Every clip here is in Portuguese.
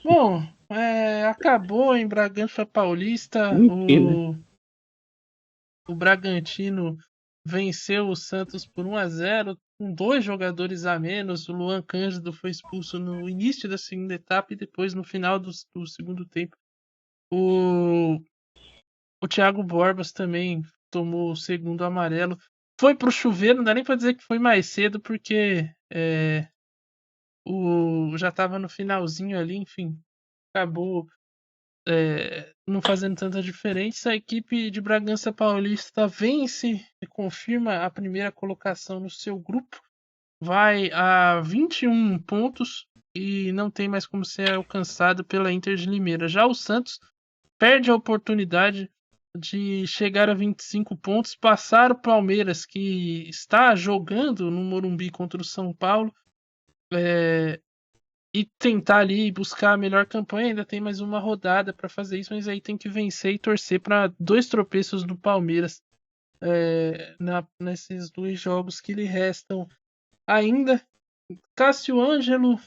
Bom, acabou em Bragança Paulista. Enfim, né? O Bragantino venceu o Santos por 1-0, com dois jogadores a menos. O Luan Cândido foi expulso no início da segunda etapa e depois no final do segundo tempo. O, o Thiago Borbas também tomou o segundo amarelo. Foi pro chuveiro, não dá nem pra dizer que foi mais cedo, porque já estava no finalzinho ali, enfim, acabou não fazendo tanta diferença. A equipe de Bragança Paulista vence e confirma a primeira colocação no seu grupo, vai a 21 pontos e não tem mais como ser alcançado pela Inter de Limeira. Já o Santos perde a oportunidade de chegar a 25 pontos, passar o Palmeiras, que está jogando no Morumbi contra o São Paulo, e tentar ali buscar a melhor campanha. Ainda tem mais uma rodada para fazer isso, mas aí tem que vencer e torcer para dois tropeços do Palmeiras nesses dois jogos que lhe restam ainda. Cássio Ângelo,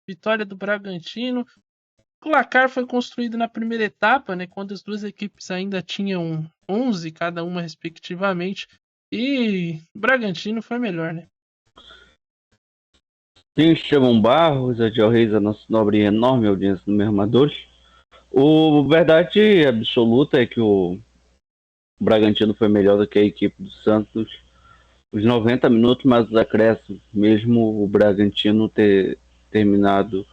vitória do Bragantino. O placar foi construído na primeira etapa, né, quando as duas equipes ainda tinham 11 cada uma respectivamente, e o Bragantino foi melhor, né? Tem o Estevão Barros, Adiel Reis, a nossa nobre e enorme audiência do Mermadores. O verdade absoluta é que o Bragantino foi melhor do que a equipe do Santos os 90 minutos, mas os acréscimos, mesmo o Bragantino ter terminado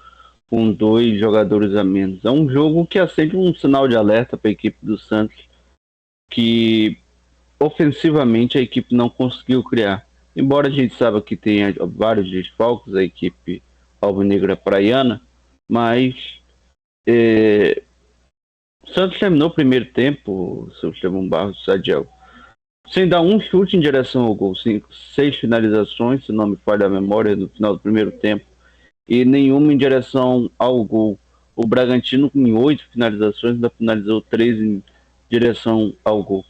com dois jogadores a menos. É um jogo que acende um sinal de alerta para a equipe do Santos, que ofensivamente a equipe não conseguiu criar. Embora a gente saiba que tenha vários desfalques a equipe alvinegra praiana, mas o Santos terminou o primeiro tempo, seu Estevão Barros Sadiel, sem dar um chute em direção ao gol, seis finalizações, se não me falha a memória, no final do primeiro tempo, e nenhuma em direção ao gol. O Bragantino, em oito finalizações, ainda finalizou três em direção ao gol.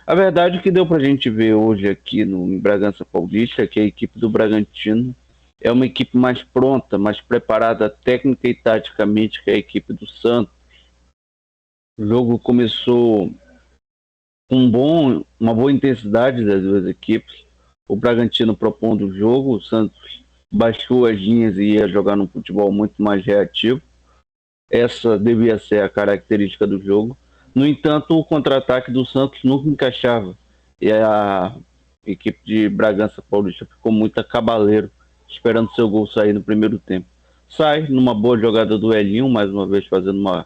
A verdade que deu pra gente ver hoje aqui no Bragança Paulista é que a equipe do Bragantino é uma equipe mais pronta, mais preparada técnica e taticamente que a equipe do Santos. O jogo começou com uma boa intensidade das duas equipes. O Bragantino propondo o jogo, o Santos baixou as linhas e ia jogar num futebol muito mais reativo. Essa devia ser a característica do jogo. No entanto, o contra-ataque do Santos nunca encaixava. E a equipe de Bragança Paulista ficou muito a cabaleiro, esperando seu gol sair no primeiro tempo. Sai numa boa jogada do Elinho, mais uma vez fazendo uma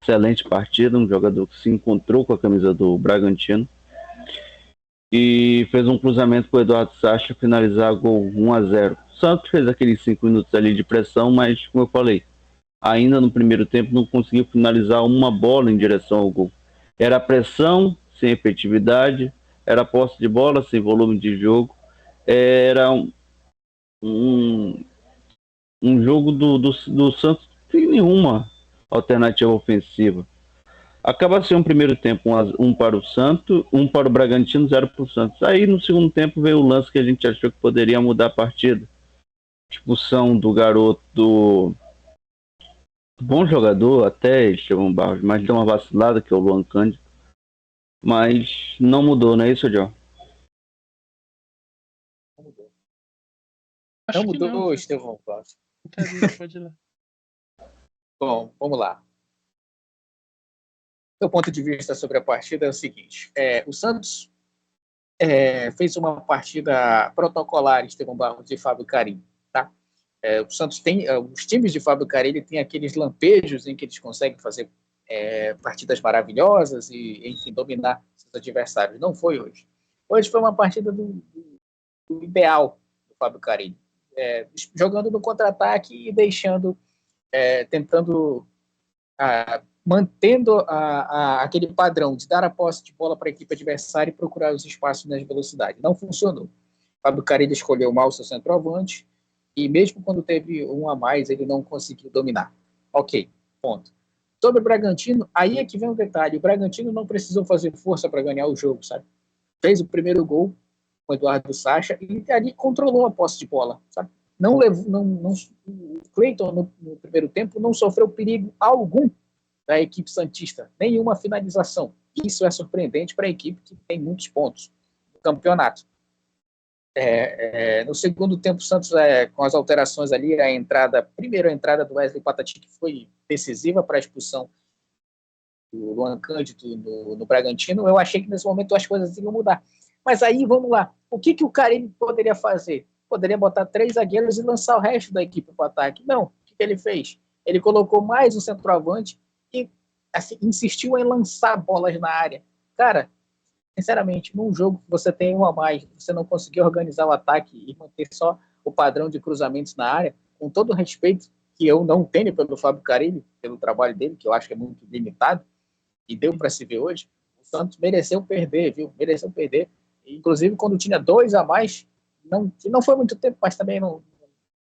excelente partida, um jogador que se encontrou com a camisa do Bragantino e fez um cruzamento para o Eduardo Sacha finalizar gol 1-0. Santos fez aqueles 5 minutos ali de pressão, mas como eu falei, ainda no primeiro tempo não conseguiu finalizar uma bola em direção ao gol. Era pressão sem efetividade, era posse de bola sem volume de jogo, era um, um jogo do Santos sem nenhuma alternativa ofensiva. Acaba sendo um primeiro tempo um para o Santos, um para o Bragantino, zero para o Santos. Aí no segundo tempo veio o lance que a gente achou que poderia mudar a partida. Expulsão do garoto do bom jogador, até Estevão Barros, mas deu uma vacilada que é o Luan Cândido. Mas não mudou, não é isso, John? Não mudou. Não Acho que não. mudou, Estevão Barros. Brincadeira, pode ir lá. Bom, vamos lá. Meu ponto de vista sobre a partida é o seguinte: o Santos fez uma partida protocolar, Estevão Barros e Fábio Carilli, tá? O Santos tem, os times de Fábio Carilli têm aqueles lampejos em que eles conseguem fazer partidas maravilhosas e, enfim, dominar seus adversários. Não foi hoje. Hoje foi uma partida do ideal do Fábio Carilli, jogando no contra-ataque e deixando, tentando mantendo aquele padrão de dar a posse de bola para a equipe adversária e procurar os espaços nas velocidades. Não funcionou. Fábio Carilli escolheu mal o seu centroavante e mesmo quando teve um a mais, ele não conseguiu dominar. Ok, ponto. Sobre o Bragantino, aí é que vem um detalhe. O Bragantino não precisou fazer força para ganhar o jogo, sabe? Fez o primeiro gol com o Eduardo Sacha e ali controlou a posse de bola, sabe? não levou, o Cleiton no primeiro tempo não sofreu perigo algum da equipe santista, nenhuma finalização. Isso é surpreendente para a equipe que tem muitos pontos no campeonato. No segundo tempo, o Santos, com as alterações ali, primeiro a entrada do Wesley Patati, que foi decisiva para a expulsão do Luan Cândido no Bragantino, eu achei que nesse momento as coisas iam mudar. Mas aí, vamos lá, o que o Carille poderia fazer? Poderia botar 3 zagueiros e lançar o resto da equipe para o ataque. Não, o que ele fez? Ele colocou mais um centroavante e assim, insistiu em lançar bolas na área. Cara, sinceramente, num jogo que você tem um a mais, você não conseguir organizar o ataque e manter só o padrão de cruzamentos na área, com todo o respeito que eu não tenho pelo Fábio Carille, pelo trabalho dele, que eu acho que é muito limitado, e deu para se ver hoje, o Santos mereceu perder, viu? Mereceu perder. Inclusive, quando tinha 2 a mais, não foi muito tempo, mas também não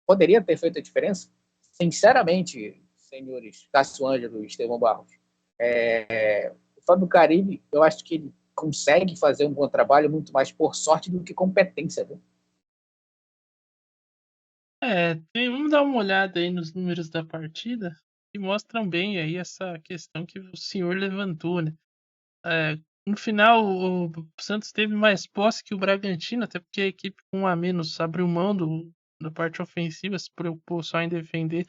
poderia ter feito a diferença. Sinceramente, senhores Cássio Ângelo e Estevão Barros, o Fábio Carille, eu acho que ele consegue fazer um bom trabalho muito mais por sorte do que competência, viu? Vamos dar uma olhada aí nos números da partida que mostram bem aí essa questão que o senhor levantou, né? No final, o Santos teve mais posse que o Bragantino, até porque a equipe com 1 a menos abriu mão da parte ofensiva, se preocupou só em defender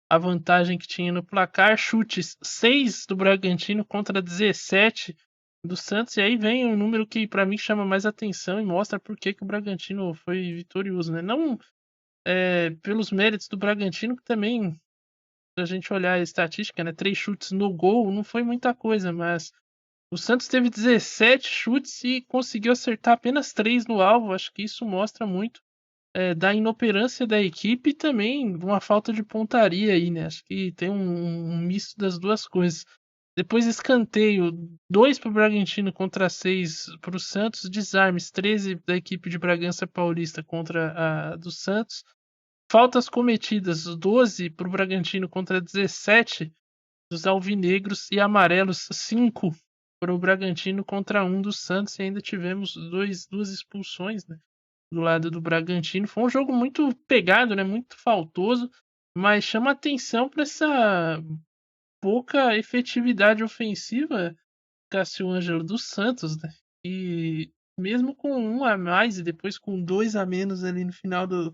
a vantagem que tinha no placar. Chutes 6 do Bragantino contra 17 do Santos, e aí vem um número que para mim chama mais atenção e mostra por que o Bragantino foi vitorioso, né? Não pelos méritos do Bragantino, que também, se a gente olhar a estatística, né, 3 chutes no gol não foi muita coisa, mas o Santos teve 17 chutes e conseguiu acertar apenas 3 no alvo. Acho que isso mostra muito da inoperância da equipe e também uma falta de pontaria aí, né? Acho que tem um misto das duas coisas. Depois escanteio, 2 para o Bragantino contra 6 para o Santos, desarmes 13 da equipe de Bragança Paulista contra a do Santos, faltas cometidas 12 para o Bragantino contra 17 dos alvinegros e amarelos 5 para o Bragantino contra 1 do Santos, e ainda tivemos 2 expulsões, né, do lado do Bragantino. Foi um jogo muito pegado, né, muito faltoso, mas chama atenção para essa pouca efetividade ofensiva, Cássio Ângelo, do Santos, né? E mesmo com 1 a mais e depois com 2 a menos ali no final da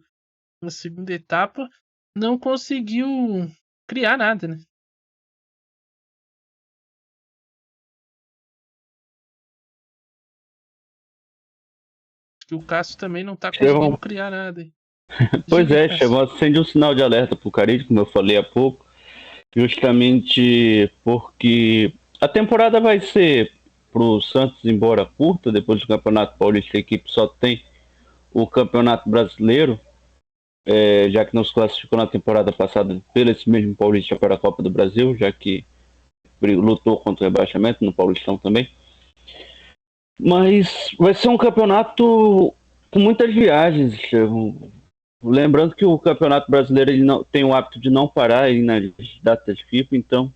segunda etapa, não conseguiu criar nada, né? Que o Cássio também não tá conseguindo criar nada. Hein? Pois Diga aí, Cássio. acende um sinal de alerta pro Carille, como eu falei há pouco, justamente porque a temporada vai ser pro Santos, embora curta, depois do Campeonato Paulista, a equipe só tem o Campeonato Brasileiro, já que não se classificou na temporada passada pelo esse mesmo Paulista para a Copa do Brasil, já que lutou contra o rebaixamento no Paulistão também. Mas vai ser um campeonato com muitas viagens, Estevão. Lembrando que o Campeonato Brasileiro ele não tem o hábito de não parar aí nas datas FIFA, então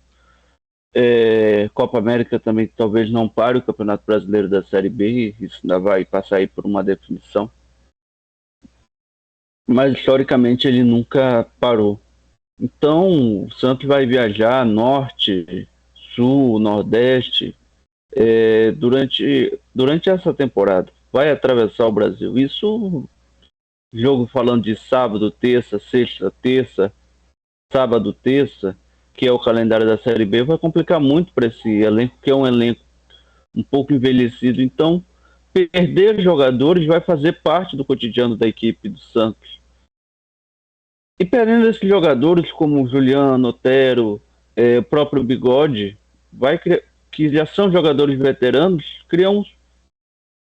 Copa América também talvez não pare o Campeonato Brasileiro da Série B, isso ainda vai passar aí por uma definição. Mas historicamente ele nunca parou. Então o Santos vai viajar norte, sul, nordeste durante essa temporada. Vai atravessar o Brasil. Isso, jogo falando de sábado, terça, sexta, terça, sábado, terça, que é o calendário da Série B, vai complicar muito para esse elenco, que é um elenco um pouco envelhecido. Então, perder jogadores vai fazer parte do cotidiano da equipe do Santos. E perdendo esses jogadores como o Juliano, Otero, o próprio Bigode, que já são jogadores veteranos, criam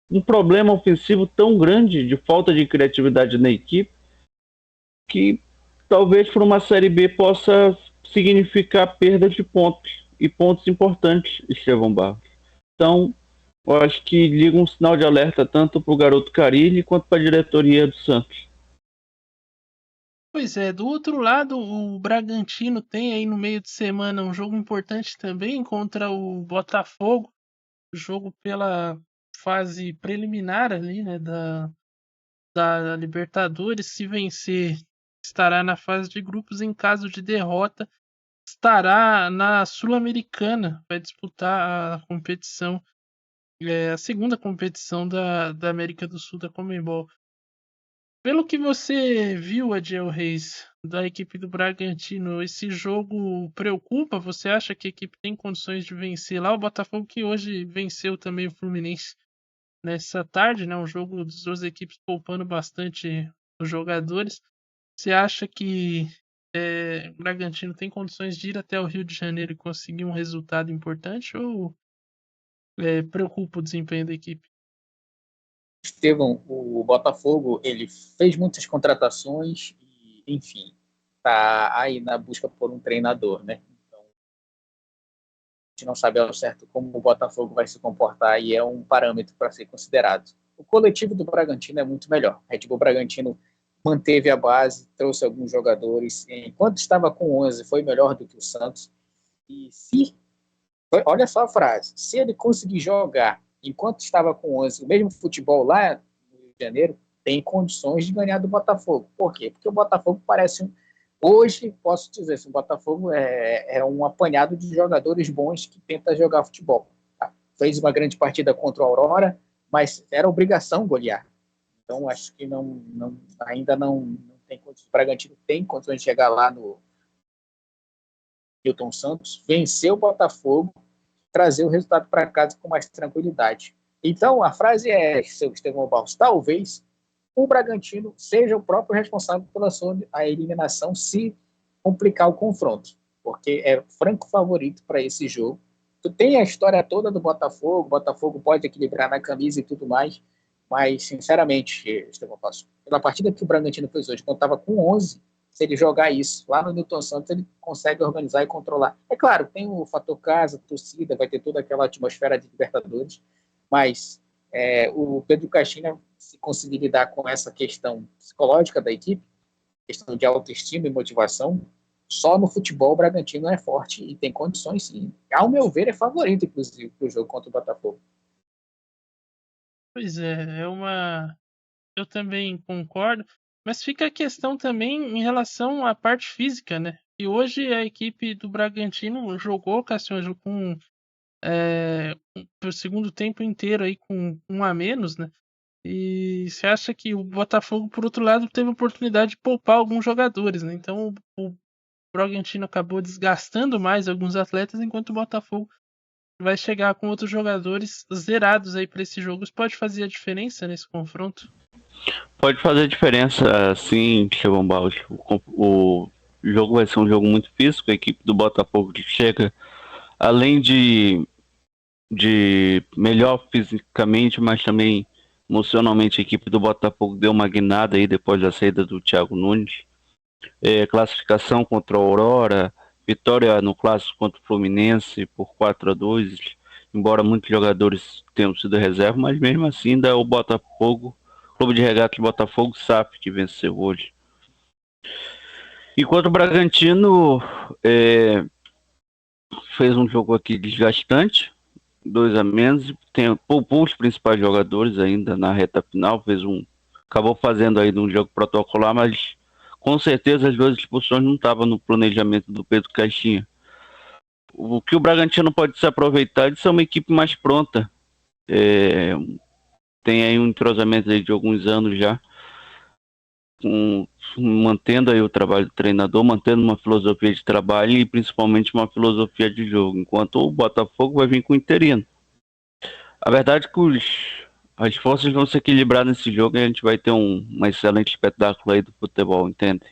um problema ofensivo tão grande de falta de criatividade na equipe que talvez para uma Série B possa significar perda de pontos e pontos importantes, Estevão Barros. Então, eu acho que liga um sinal de alerta tanto para o garoto Carille quanto para a diretoria do Santos. Pois é, do outro lado, o Bragantino tem aí no meio de semana um jogo importante também contra o Botafogo, jogo pela fase preliminar ali, né, da Libertadores. Se vencer, estará na fase de grupos. Em caso de derrota, estará na Sul-Americana, vai disputar a competição, a segunda competição da América do Sul da Conmebol. Pelo que você viu, Adiel Reis, da equipe do Bragantino, esse jogo preocupa? Você acha que a equipe tem condições de vencer lá? O Botafogo, que hoje venceu também o Fluminense nessa tarde, né? Um jogo das duas equipes poupando bastante os jogadores. Você acha que o Bragantino tem condições de ir até o Rio de Janeiro e conseguir um resultado importante, ou preocupa o desempenho da equipe? Estevão, o Botafogo, ele fez muitas contratações e, enfim, está aí na busca por um treinador, né? Então, a gente não sabe ao certo como o Botafogo vai se comportar e é um parâmetro para ser considerado. O coletivo do Bragantino é muito melhor. Red Bull Bragantino manteve a base, trouxe alguns jogadores. Enquanto estava com 11, foi melhor do que o Santos. E olha só a frase, se ele conseguir jogar enquanto estava com 11, o mesmo futebol lá no Rio de Janeiro, tem condições de ganhar do Botafogo. Por quê? Porque o Botafogo parece hoje, posso dizer, o Botafogo é um apanhado de jogadores bons que tenta jogar futebol. Tá? Fez uma grande partida contra o Aurora, mas era obrigação golear. Então, acho que ainda não tem condições. O Bragantino tem condições de chegar lá no Newton Santos, vencer o Botafogo, trazer o resultado para casa com mais tranquilidade. Então, a frase é, seu Estevão Barros, talvez o Bragantino seja o próprio responsável pela sua eliminação se complicar o confronto, porque é franco favorito para esse jogo. Tu tem a história toda do Botafogo, o Botafogo pode equilibrar na camisa e tudo mais, mas, sinceramente, Estevão Barros, pela partida que o Bragantino fez hoje, quando estava com 11, se ele jogar isso lá no Newton Santos, ele consegue organizar e controlar. É claro, tem o fator casa, torcida, vai ter toda aquela atmosfera de Libertadores, mas o Pedro Caixinha, se conseguir lidar com essa questão psicológica da equipe, questão de autoestima e motivação, só no futebol o Bragantino é forte e tem condições, sim. Ao meu ver, é favorito, inclusive, para o jogo contra o Botafogo. Pois eu também concordo, mas fica a questão também em relação à parte física, né? E hoje a equipe do Bragantino jogou, Cassiano, com o segundo tempo inteiro aí com um a menos, né? E você acha que o Botafogo, por outro lado, teve a oportunidade de poupar alguns jogadores, né? Então o Bragantino acabou desgastando mais alguns atletas, enquanto o Botafogo vai chegar com outros jogadores zerados aí para esse jogo. Isso pode fazer a diferença nesse confronto? Pode fazer diferença, sim, Estevão Barros. O jogo vai ser um jogo muito físico. A equipe do Botafogo que chega, além de melhor fisicamente, mas também emocionalmente, a equipe do Botafogo deu uma guinada aí depois da saída do Thiago Nunes. Classificação contra a Aurora, vitória no clássico contra o Fluminense por 4-2, embora muitos jogadores tenham sido reserva, mas mesmo assim ainda é o Botafogo, Clube de Regatas Botafogo SAF, que venceu hoje. Enquanto o Bragantino fez um jogo aqui desgastante, 2 a menos, poupou os principais jogadores ainda na reta final, acabou fazendo aí um jogo protocolar, mas com certeza as 2 expulsões não estavam no planejamento do Pedro Caixinha. O que o Bragantino pode se aproveitar de ser uma equipe mais pronta. Tem aí um entrosamento aí de alguns anos já, mantendo aí o trabalho do treinador, mantendo uma filosofia de trabalho e principalmente uma filosofia de jogo, enquanto o Botafogo vai vir com o interino. A verdade é que as forças vão se equilibrar nesse jogo e a gente vai ter um excelente espetáculo aí do futebol, entende?